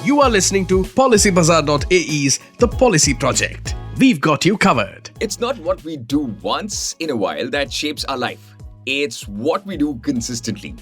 You are listening to Policybazaar.ae's The Policy Project. We've got you covered. It's not what we do once in a while that shapes our life. It's what we do consistently.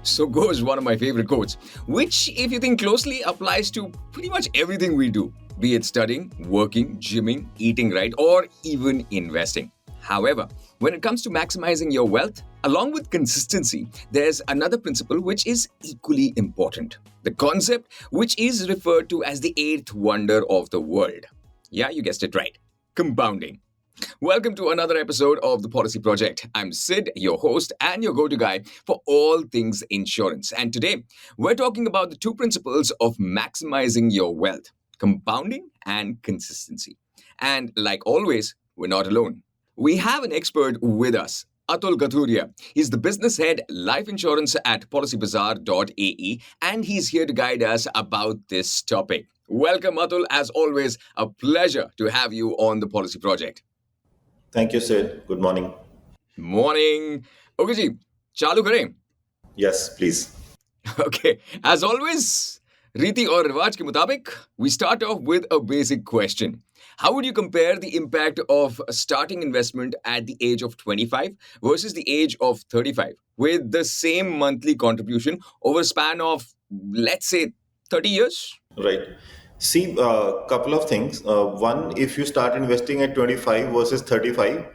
So goes one of my favorite quotes, which, if you think closely, applies to pretty much everything we do, be it studying, working, gymming, eating right, or even investing. However, when it comes to maximizing your wealth, along with consistency, there's another principle which is equally important. The concept which is referred to as the eighth wonder of the world. Yeah, you guessed it right. Compounding. Welcome to another episode of the Policy Project. I'm Sid, your host and your go-to guy for all things insurance. And today, we're talking about the two principles of maximizing your wealth, compounding and consistency. And like always, we're not alone. We have an expert with us, Atul Kathuria. He's the business head life insurance at Policybazaar.ae, and he's here to guide us about this topic. Welcome, Atul. As always, a pleasure to have you on the Policy Project. Thank you, Sid. Good morning. Morning. Okay, ji, चालू करें? Yes, please. Okay. As always, रीति और रिवाज के मुताबिक, we start off with a basic question. How would you compare the impact of starting investment at the age of 25 versus the age of 35 with the same monthly contribution over a span of, let's say, 30 years? Right. See, a couple of things. One, if you start investing at 25 versus 35,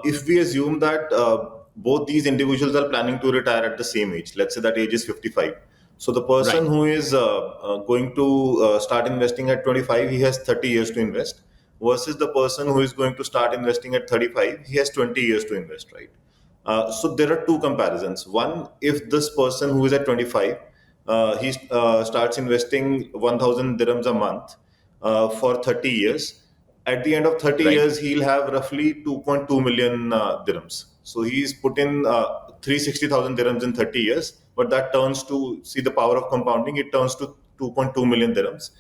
if we assume that both these individuals are planning to retire at the same age, let's say that age is 55. So the person who is going to start investing at 25, he has 30 years to invest, versus the person who is going to start investing at 35, he has 20 years to invest, right? So there are two comparisons. One, if this person who is at 25, he starts investing 1,000 dirhams a month for 30 years. At the end of 30 years, he'll have roughly 2.2 million dirhams. So he's put in 360,000 dirhams in 30 years, but that turns to, see the power of compounding, it turns to 2.2 million dirhams.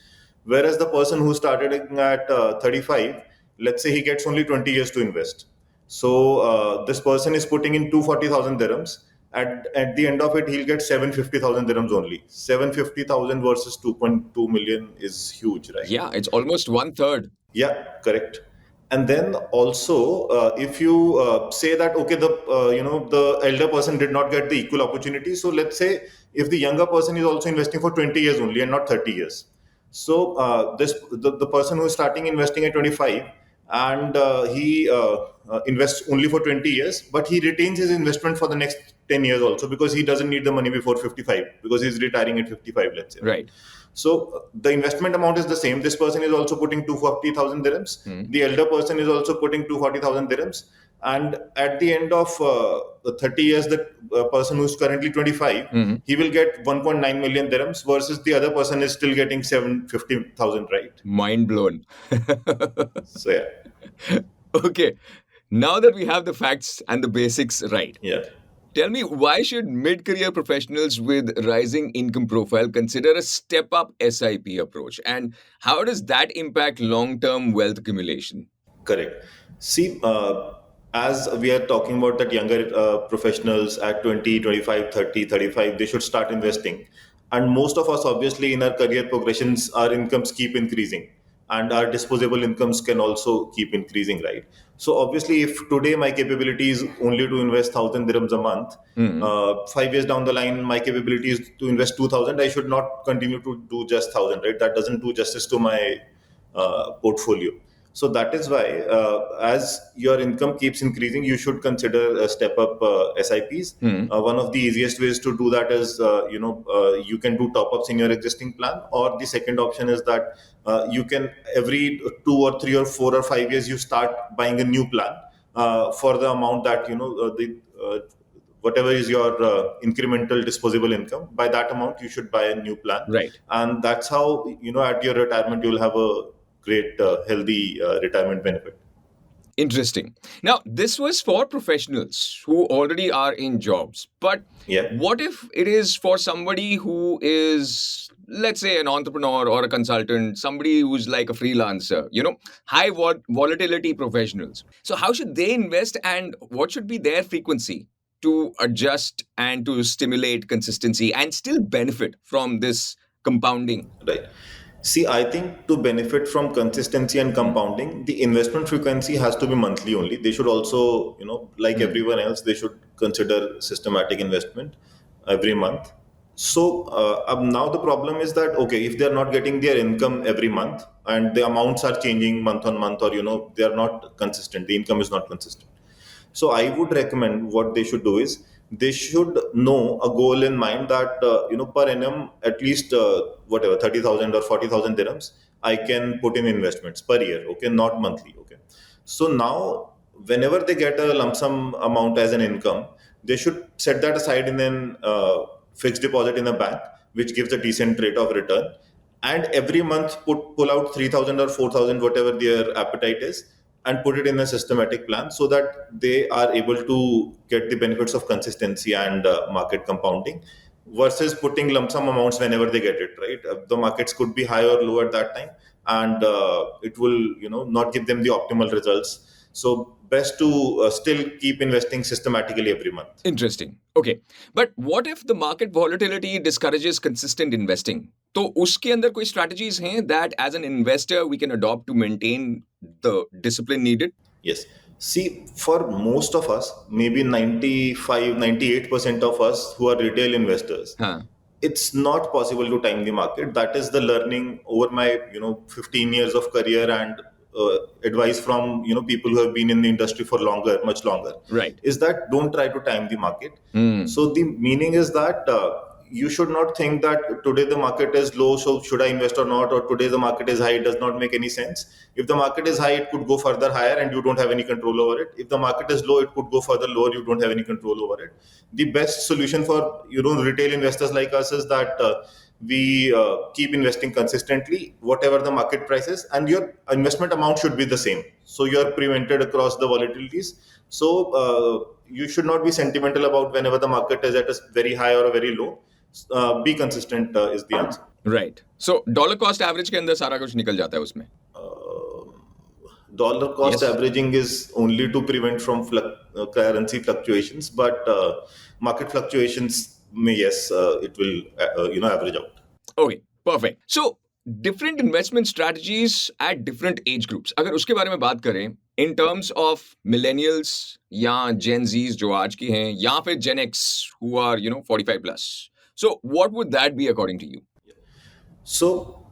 Whereas the person who started at 35, let's say he gets only 20 years to invest. So this person is putting in 240,000 dirhams. At the end of it, he'll get 750,000 dirhams only. 750,000 versus 2.2 million is huge, right? Yeah, it's almost 1/3. Yeah, correct. And then also, if you say that okay, the elder person did not get the equal opportunity. So let's say if the younger person is also investing for 20 years only and not 30 years. So the person who is starting investing at 25 and he invests only for 20 years, but he retains his investment for the next 10 years also because he doesn't need the money before 55 because he's retiring at 55, let's say. Right. So the investment amount is the same. This person is also putting 240,000 dirhams. The elder person is also putting 240,000 dirhams. And at the end of the 30 years, the person who's currently 25, he will get 1.9 million dirhams versus the other person is still getting 750,000, right? Mind blown. So yeah. Okay. Now that we have the facts and the basics right. Yeah. Tell me, why should mid-career professionals with rising income profile consider a step-up SIP approach? And how does that impact long-term wealth accumulation? Correct. See, as we are talking about that younger professionals at 20, 25, 30, 35, they should start investing. And most of us, obviously, in our career progressions, our incomes keep increasing. And our disposable incomes can also keep increasing, right? So obviously, if today my capability is only to invest 1,000 dirhams a month, 5 years down the line, my capability is to invest 2,000, I should not continue to do just 1,000, right? That doesn't do justice to my portfolio. So that is why, as your income keeps increasing, you should consider step up SIPs. One of the easiest ways to do that is, you can do top ups in your existing plan, or the second option is that you can every 2 or 3 or 4 or 5 years you start buying a new plan for the amount that whatever is your incremental disposable income. By that amount, you should buy a new plan, right? And that's how at your retirement you'll have a great, healthy retirement benefit. Interesting. Now, this was for professionals who already are in jobs. But what if it is for somebody who is, let's say, an entrepreneur or a consultant, somebody who's like a freelancer, high volatility professionals? So how should they invest and what should be their frequency to adjust and to stimulate consistency and still benefit from this compounding? Right. See, I think to benefit from consistency and compounding, the investment frequency has to be monthly only. They should also, like everyone else, they should consider systematic investment every month. So now the problem is that, okay, if they're not getting their income every month and the amounts are changing month on month, or they are not consistent, the income is not consistent. So I would recommend what they should do is they should know a goal in mind that per annum at least whatever 30,000 or 40,000 dirhams I can put in investments per year. Okay, not monthly. Okay, so now whenever they get a lump sum amount as an income, they should set that aside in an fixed deposit in a bank, which gives a decent rate of return, and every month pull out 3,000 or 4,000, whatever their appetite is, and put it in a systematic plan so that they are able to get the benefits of consistency and market compounding, versus putting lump sum amounts whenever they get it, right? The markets could be high or low at that time, and it will not give them the optimal results. So best to still keep investing systematically every month. Interesting. Okay. But what if the market volatility discourages consistent investing? तो उसके अंदर कोई strategies हैं that as an investor we can adopt to maintain the discipline needed? Yes. See, for most of us, maybe 95, 98% of us who are retail investors, हाँ. it's not possible to time the market. That is the learning over my 15 years of career, and advice from people who have been in the industry for longer, much longer. Right. Is that don't try to time the market. So the meaning is that you should not think that today the market is low, so should I invest or not, or today the market is high. It does not make any sense. If the market is high, it could go further higher and you don't have any control over it. If the market is low, it could go further lower, you don't have any control over it. The best solution for retail investors like us is that we keep investing consistently whatever the market price is, and your investment amount should be the same, so you are prevented across the volatilities. So you should not be sentimental about whenever the market is at a very high or a very low. Be consistent is the answer. Right. So dollar cost average के अंदर सारा कुछ निकल जाता है उसमें. Dollar cost Yes. averaging is only to prevent from currency fluctuations, but market fluctuations may, yes, it will average out. Okay, perfect. So different investment strategies at different age groups. अगर उसके बारे में बात करें in terms of millennials या Gen Zs जो आज की हैं या फिर Gen X who are 45 plus. So what would that be according to you? So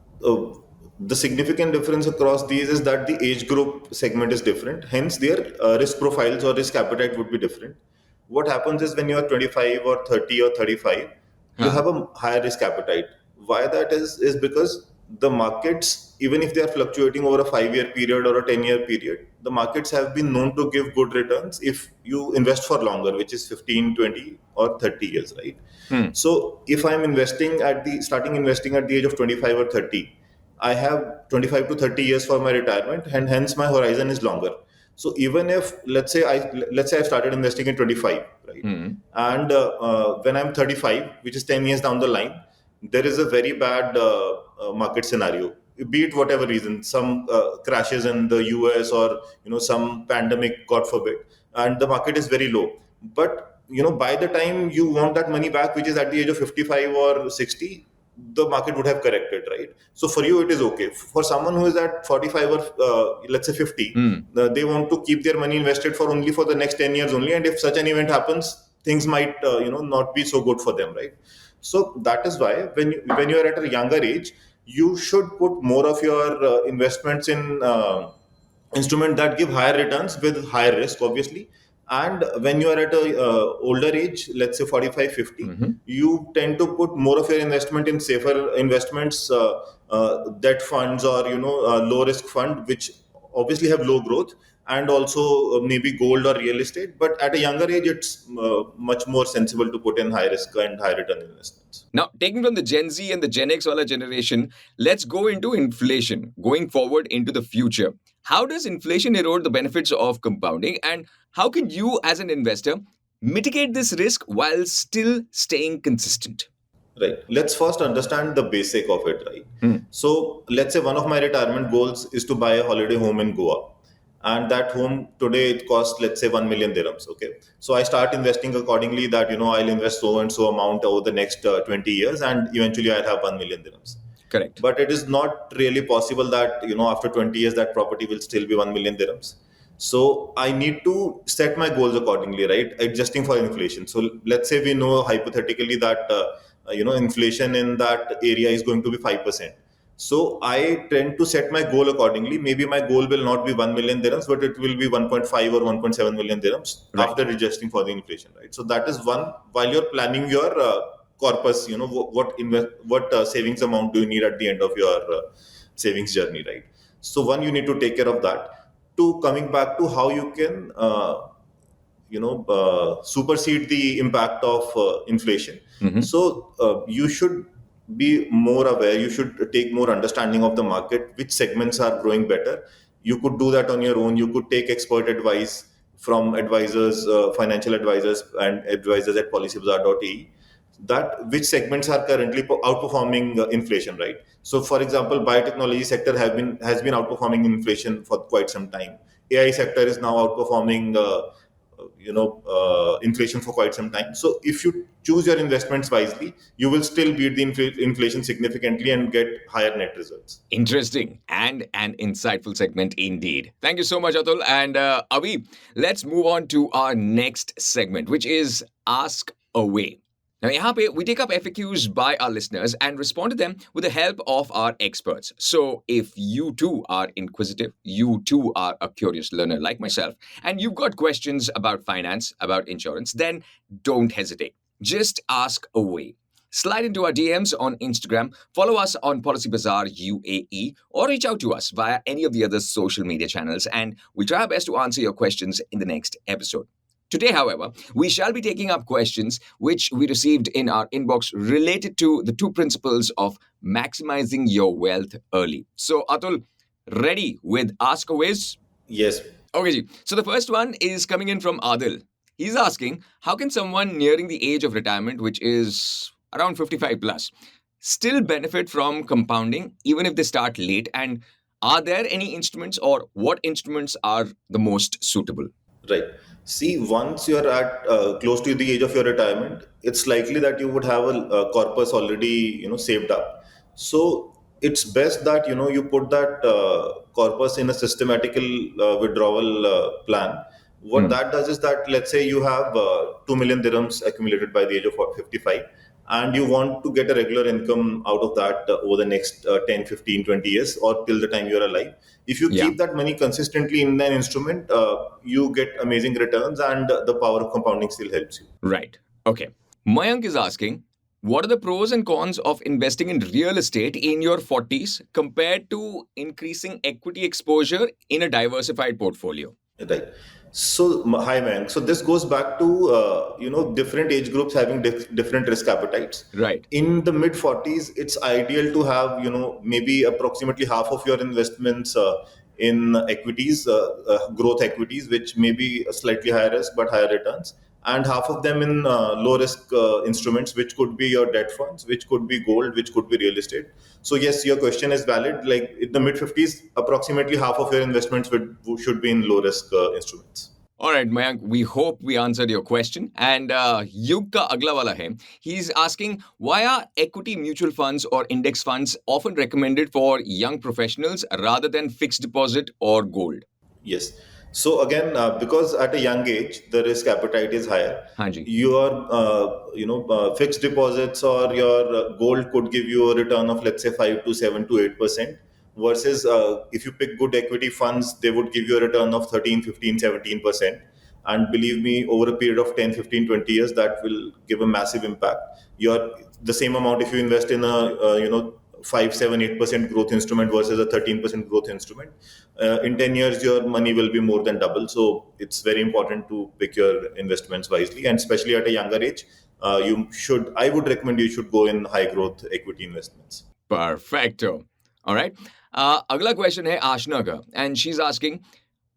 the significant difference across these is that the age group segment is different. Hence, their risk profiles or risk appetite would be different. What happens is when you are 25 or 30 or 35, you have a higher risk appetite. Why that is because the markets, even if they are fluctuating over a 5-year period or a 10-year period, the markets have been known to give good returns if you invest for longer, which is 15, 20 or 30 years, right? So if I'm starting investing at the age of 25 or 30, I have 25 to 30 years for my retirement, and hence my horizon is longer. So even if let's say I started investing in 25, right, and when I'm 35, which is 10 years down the line, there is a very bad market scenario. Be it whatever reason, some crashes in the US, or some pandemic, God forbid, and the market is very low. But by the time you want that money back, which is at the age of 55 or 60, the market would have corrected, right? So for you, it is okay. For someone who is at 45 or let's say 50, they want to keep their money invested for only for the next 10 years only. And if such an event happens, things might not be so good for them, right? So that is why when you are at a younger age, you should put more of your investments in instruments that give higher returns with higher risk, obviously. And when you are at a older age, let's say 45, 50, you tend to put more of your investment in safer investments, debt funds, or low risk fund, which obviously have low growth, and also maybe gold or real estate. But at a younger age, it's much more sensible to put in high risk and high return investments. Now, taking from the Gen Z and the Gen X wala generation, let's go into inflation going forward into the future. How does inflation erode the benefits of compounding, and how can you as an investor mitigate this risk while still staying consistent? Right. Let's first understand the basic of it, right? So let's say one of my retirement goals is to buy a holiday home in Goa. and that home today it costs, let's say, 1 million dirhams. Okay, so I start investing accordingly, that I'll invest so and so amount over the next 20 years, and eventually I'll have 1 million dirhams. Correct. But it is not really possible that after 20 years that property will still be 1 million dirhams. So I need to set my goals accordingly, right, adjusting for inflation. So let's say we know hypothetically that inflation in that area is going to be 5%. So I tend to set my goal accordingly. Maybe my goal will not be 1 million dirhams, but it will be 1.5 or 1.7 million dirhams Right. after adjusting for the inflation, right? So that is one. While you're planning your corpus, what savings amount do you need at the end of your savings journey, right? So one, you need to take care of that. Two, coming back to how you can supersede the impact of inflation. Mhm. So you should be more aware, you should take more understanding of the market, which segments are growing better. You could do that on your own. You could take expert advice from advisors, financial advisors and advisors at Policybazaar.ae, that which segments are currently outperforming inflation, right? So for example, biotechnology sector has been outperforming inflation for quite some time. AI sector is now outperforming inflation for quite some time. So if you choose your investments wisely, you will still beat the inflation significantly and get higher net results. Interesting and an insightful segment indeed. Thank you so much, Atul. And Avi, let's move on to our next segment, which is Ask Away. Now, यहाँ पे we take up FAQs by our listeners and respond to them with the help of our experts. So, if you too are inquisitive, you too are a curious learner like myself, and you've got questions about finance, about insurance, then don't hesitate. Just ask away. Slide into our DMs on Instagram, follow us on Policy Bazaar UAE, or reach out to us via any of the other social media channels, and we'll try our best to answer your questions in the next episode. Today, however, we shall be taking up questions which we received in our inbox related to the two principles of maximizing your wealth early. So, Atul, ready with Askaways? Yes. Okay, ji. So the first one is coming in from Adil. He's asking, how can someone nearing the age of retirement, which is around 55 plus, still benefit from compounding even if they start late? And are there any instruments or what instruments are the most suitable? Right. See, once you're at close to the age of your retirement, it's likely that you would have a corpus already, saved up. So it's best that you put that corpus in a systematical withdrawal plan. What that does is that, let's say you have 2 million dirhams accumulated by the age of 55, and you want to get a regular income out of that over the next 10, 15, 20 years, or till the time you're alive. If you Yeah. keep that money consistently in an instrument, you get amazing returns, and the power of compounding still helps you. Right. Okay. Mayank is asking, what are the pros and cons of investing in real estate in your 40s compared to increasing equity exposure in a diversified portfolio? Right. So, hi, man. So this goes back to different age groups having different risk appetites. Right. In the mid 40s, it's ideal to have maybe approximately half of your investments in equities, growth equities, which may be a slightly higher risk but higher returns, and half of them in low risk instruments, which could be your debt funds, which could be gold, which could be real estate. So yes, your question is valid. Like in the mid 50s, approximately half of your investments should be in low risk instruments. All right, Mayank, we hope we answered your question. And Yug ka agla wala hai. He's asking, why are equity mutual funds or index funds often recommended for young professionals rather than fixed deposit or gold? Yes. So again, because at a young age the risk appetite is higher, हाँ जी. your fixed deposits or your gold could give you a return of, let's say, 5 to 7 to 8%, versus if you pick good equity funds, they would give you a return of 13, 15, 17%. And believe me, over a period of 10, 15, 20 years, that will give a massive impact. Your The same amount, if you invest in a 5, 7, 8% growth instrument versus a 13% growth instrument, in 10 years your money will be more than double. So it's very important to pick your investments wisely, and especially at a younger age, I would recommend you should go in high growth equity investments. Perfecto. All right. अगला question है आशना का, and she's asking,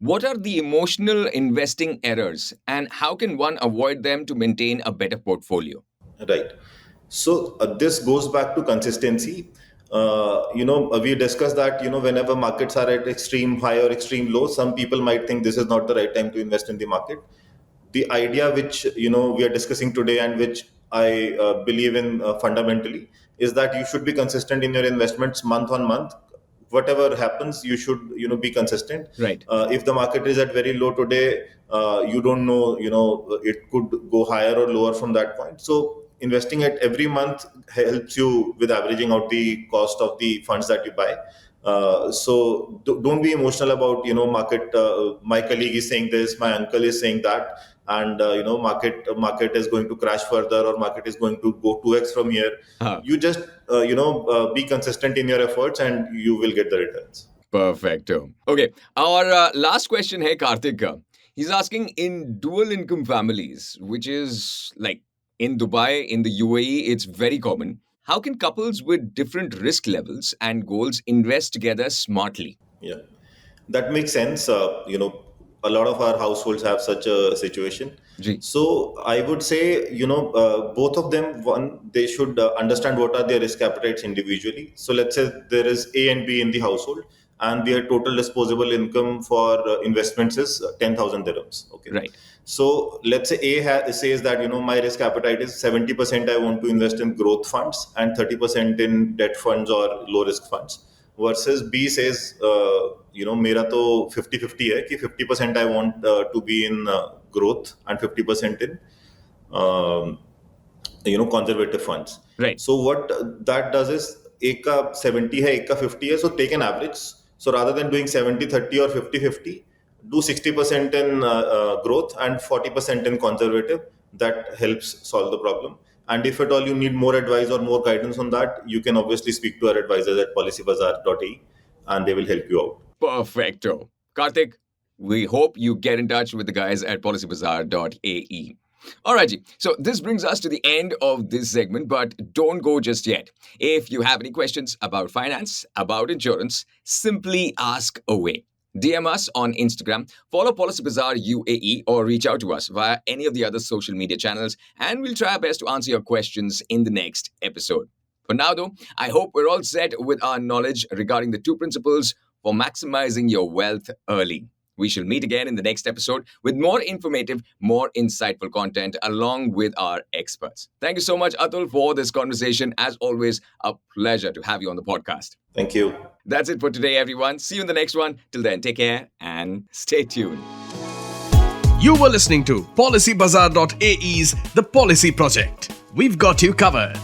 what are the emotional investing errors and how can one avoid them to maintain a better portfolio? Right. So this goes back to consistency. We discussed that, whenever markets are at extreme high or extreme low, some people might think this is not the right time to invest in the market. The idea which we are discussing today, and which I believe in fundamentally, is that you should be consistent in your investments month on month. Whatever happens, you should be consistent. Right. If the market is at very low today, you don't know, it could go higher or lower from that point. So investing at every month helps you with averaging out the cost of the funds that you buy. So don't be emotional about market. My colleague is saying this, my uncle is saying that, and market is going to crash further, or market is going to go 2x from here. Uh-huh. You just be consistent in your efforts, and you will get the returns. Perfecto. Okay, our last question here, Karthik. He's asking, in dual income families, which is like in Dubai, in the UAE, it's very common. How can couples with different risk levels and goals invest together smartly? Yeah, that makes sense. A lot of our households have such a situation. Ji. So I would say, both of them, one, they should understand what are their risk appetites individually. So let's say there is A and B in the household, and their total disposable income for investments is 10,000 dirhams. Okay. Right. So let's say says that, my risk appetite is 70% I want to invest in growth funds, and 30% in debt funds or low risk funds, versus B says, मेरा तो 50-50 है कि 50% I want to be in growth, and 50% in conservative funds. Right. So what that does is, एक का 70 है, एक का 50 है, so take an average. So rather than doing 70-30 or 50-50, do 60% in growth and 40% in conservative. That helps solve the problem. And if at all you need more advice or more guidance on that, you can obviously speak to our advisors at Policybazaar.ae, and they will help you out. Perfecto. Karthik, we hope you get in touch with the guys at Policybazaar.ae. Alright, so this brings us to the end of this segment, but don't go just yet. If you have any questions about finance, about insurance, simply ask away. DM us on Instagram, follow Policybazaar UAE, or reach out to us via any of the other social media channels, and we'll try our best to answer your questions in the next episode. For now, though, I hope we're all set with our knowledge regarding the 2 principles for maximizing your wealth early. We shall meet again in the next episode with more informative, more insightful content along with our experts. Thank you so much, Atul, for this conversation. As always, a pleasure to have you on the podcast. Thank you. That's it for today, everyone. See you in the next one. Till then, take care and stay tuned. You were listening to Policybazaar.ae's The Policy Project. We've got you covered.